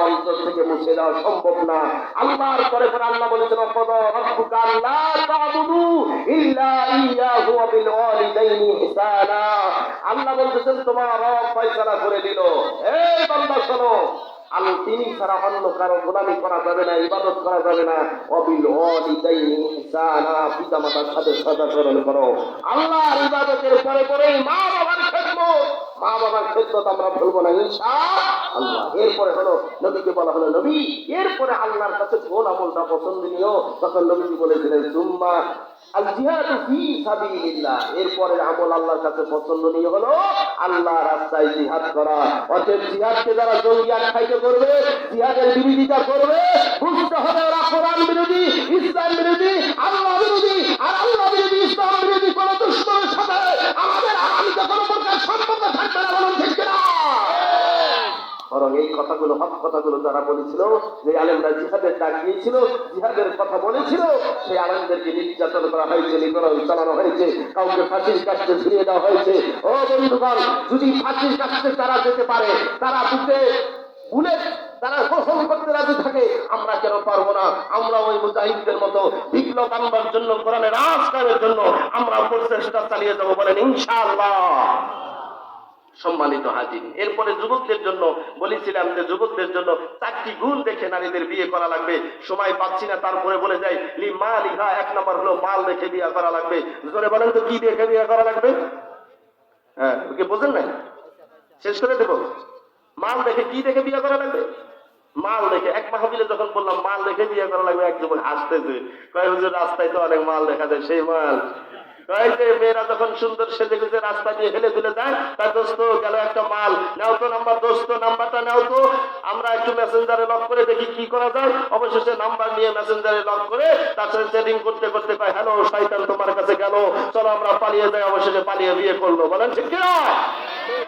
অন্তর থেকে মুছে দেওয়া সম্ভব না। আল্লাহর পরে পরে আল্লাহ বলেছেন ওয়াকাদা রাব্বুকা আল্লা তা'বুদু ইল্লা ইয়্যাহু ওয়া বিল ওয়ালিদাইনি ইহসানা। আল্লাহ বলতেছেন তোমার রব ফয়সালা করে দিল, এই বান্দা শোনো, তিনি ছাড়া অন্য কারো গোলামি করা যাবে না, ইবাদত করা যাবে না। ওয়াবিল ওয়ালিদাইনি ইহসানা, পিতা মাতার সাথে সদাচরণ করো। আল্লাহর ইবাদতের পরে পরে মা বাবার খেদমত, মা বাবার খেদমত আমরা ভুলবো না ইনশাআল্লাহ। এরপরে হলো নবীকে বলা হলো নবী, এরপরে আল্লাহর কাছে কোন আমলটা পছন্দনীয়, তখন নবীজি বলেছিলেন সুম্মা আল জিহাদু ফি সাবিলিল্লাহ, এরপরে আমল আল্লাহর কাছে পছন্দনীয় হলো আল্লাহর রাস্তায় জিহাদ করা। অতএব জিহাদকে যারা জঙ্গি আখ্যায়িত করবে, জিহাদের বিরোধিতা করবে, বুঝতে হবে ওরা কোরআন বিরোধী, ইসলাম বিরোধী, আল্লাহ বিরোধী। আর আল্লাহ বিরোধী, ইসলাম বিরোধী কোন দুশমনের সাথে আমাদের আগামীতে কোনো প্রকার সম্পর্ক থাকবে না, বলুন ঠিক কিনা? বরং এই কথাগুলো, হক কথাগুলো যারা বলেছিল, যে আলেমরা জিহাদের ডাক দিয়েছিল, জিহাদের কথা বলেছিল, সেই আলেমদেরকে নির্যাতন করা হয়েছে, নিপীড়ন চালানো হয়েছে, কাউকে ফাঁসির কাছে ঝুলিয়ে দেওয়া হয়েছে। ও বন্ধুগণ, যদি ফাঁসির কাছে তারা যেতে পারে, তারা বুকে বুলেট তারা গ্রহণ করতে রাজি থাকে, আমরা কেন পারবো না? আমরা ওই মুজাহিদদের মতো বিপ্লব আনবার জন্য, কোরআনের রাজ কায়েমের জন্য আমরা প্রচেষ্টা চালিয়ে যাবো, বলেন ইনশাআল্লাহ। সম্মানিত হাজির, এরপরে যুবকদের জন্য বলেছিলাম যে যুবকদের জন্য 4টি গুণ দেখে নারীদের বিয়ে করা লাগবে। সময় পাচ্ছি না, তারপরে বলে যাই লি মালিহা, 1 নম্বর হলো মাল দেখে বিয়ে করা লাগবে। জোরে বলেন তো কি দেখে বিয়ে করা লাগবে? হ্যাঁ, ওকে বোঝেন না, শেষ করে দেব। মাল দেখে, কি দেখে বিয়ে করা লাগবে? মাল দেখে। এক মাহফিলে যখন বললাম মাল দেখে বিয়ে করা লাগবে, এক যুবক হাসতেছে, কয় হুজুর রাস্তায় তো অনেক মাল দেখা যায়, সেই মাল। মেয়েরা যখন সুন্দর সেজে গুজে রাস্তা দিয়ে হেলে দুলে যায়, তার দোস্ত গেল একটা মাল, নাও তো নাম্বার, দোস্ত নাম্বারটা নাও তো, আমরা একটু মেসেঞ্জারে লক করে দেখি কি করা যায়। অবশেষে নাম্বার নিয়ে মেসেঞ্জারে লক করে তার সাথে সেটিং করতে করতে কয় হ্যালো শয়তান তোমার কাছে গেল, চলো আমরা পালিয়ে যাই। অবশেষে পালিয়ে বিয়ে করলো, বলেন ঠিক কিনা?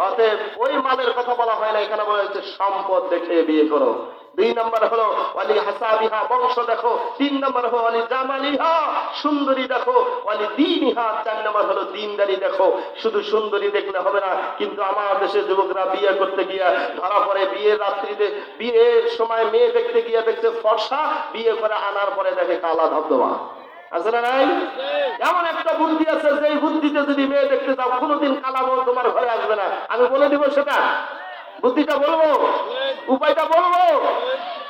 অতএব ওই মালের কথা বলা হয় না, এখানে বলা হচ্ছে সম্পদ দেখে বিয়ে করো। 2 নম্বর হলো ওয়ালি হাসাবিহা, বংশ দেখো। 3 নম্বর হলো ওয়ালি জামালিহা, সুন্দরী দেখো। ওয়ালি দীনিহা, 4 নম্বর হলো দীনদারি দেখো। শুধু সুন্দরী দেখলে হবে না, কিন্তু আমার দেশের যুবকরা বিয়ে করতে গিয়া ধরা পড়ে, বিয়ের রাত্রিতে, বিয়ের সময় মেয়ে দেখতে গিয়া দেখছে ফর্সা, বিয়ে করে আনার পরে দেখে কালা ধবধবা। আছে না নাই? এমন একটা বুদ্ধি আছে, যে বুদ্ধিতে যদি মেয়ে দেখতে যাও, কোনোদিন কালা বউ তোমার ঘরে আসবে না। আমি বলে দিব সেটা, বুদ্ধিটা বলবো, উপায়টা বলবো,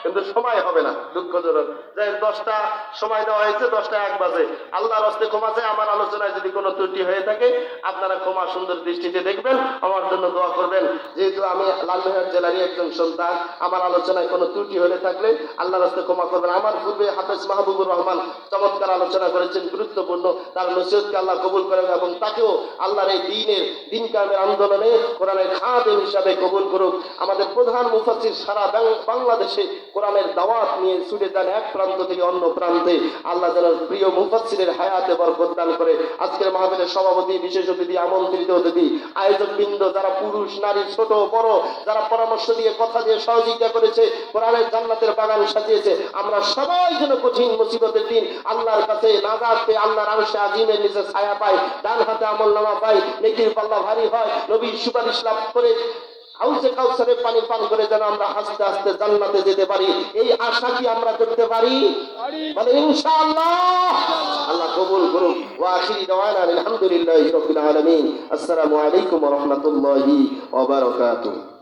কিন্তু সময় হবে না, দুঃখজনক। যাই 10টা সময় দেওয়া হয়েছে, 10টা 1 বাজে। আল্লাহর হস্তে ক্ষমা চাই, আমার আলোচনায় যদি কোনো ত্রুটি হয়ে থাকে আপনারা ক্ষমা সুন্দর দৃষ্টিতে দেখবেন, আমার জন্য দোয়া করবেন। যেহেতু আমি লালমনিরহাট জেলারই একজন সন্তান, আমার আলোচনায় কোনো ত্রুটি হয়ে থাকলে আল্লাহর হস্তে ক্ষমা করবেন। আমার পূর্বে হাফেজ মাহবুবুর রহমান চমৎকার আলোচনা করেছেন, গুরুত্বপূর্ণ, তার নসিহতকে আল্লাহ কবুল করেন এবং তাকেও আল্লাহর এই দিন কায়েমের আন্দোলনে কোরআনের খাদেম হিসাবে কবুল করুক। আমাদের প্রধান মুফাসসির সারা বাংলাদেশে কোরআনের দাওয়াত নিয়ে ছুটে যান এক প্রান্ত থেকে অন্য প্রান্তে। আল্লাহ যেন প্রিয় মুফাসসিরের হায়াতে বরকত দান করে। আজকের মাহফিলের সভাপতি, বিশেষ অতিথি, আমন্ত্রিত অতিথি, আয়োজক বৃন্দ, যারা পুরুষ নারী ছোট বড়, যারা পরামর্শ দিয়ে, কথা দিয়ে সহযোগিতা করেছে, কোরআনের জান্নাতের বাগান সাজিয়েছে, আমরা সবাই যেন কঠিন মুসিবতের দিন আল্লাহর কাছে নাজাত পেয়ে আল্লাহর আরশে আজিমের নিচে ছায়া পাই, ডান হাতে আমলনামা পাই, নেকির পাল্লা ভারী হয়, নবীর সুপারিশ লাভ করে হাউজে কাউসারের পানি পান করে যেন আমরা আস্তে আস্তে জান্নাতে যেতে পারি, এই আশা কি আমরা করতে পারি? বলে ইনশাআল্লাহ। আল্লাহ কবুল করুন। ওয়া আখিরি দাওয়ানা আলহামদুলিল্লাহি রাব্বিল আলামিন। আসসালামু আলাইকুম ওয়া রাহমাতুল্লাহি ওয়া বারাকাতুহু।